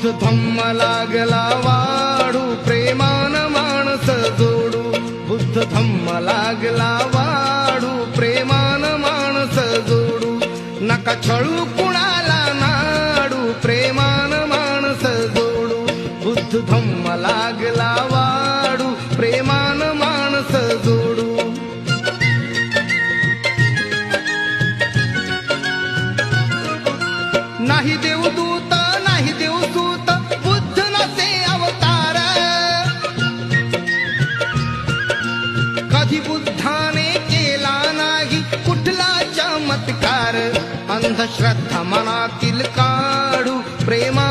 बुद्ध धम्म लागला वाढू, प्रेमान माणस जोडू. बुद्ध धम्म लागला वाढू, प्रेमान माणस जोडू. नका छळू कुणाला नाडू, प्रेमान माणस जोडू. बुद्ध धम्म लागला वाढू, प्रेमान माणस जोडू. नाही देवदूत नाही देवदूत, बुद्ध नसे अवतार. कधी बुद्धाने केला नाही कुठला चमत्कार. अंधश्रद्धा मनातील काढू, प्रेमा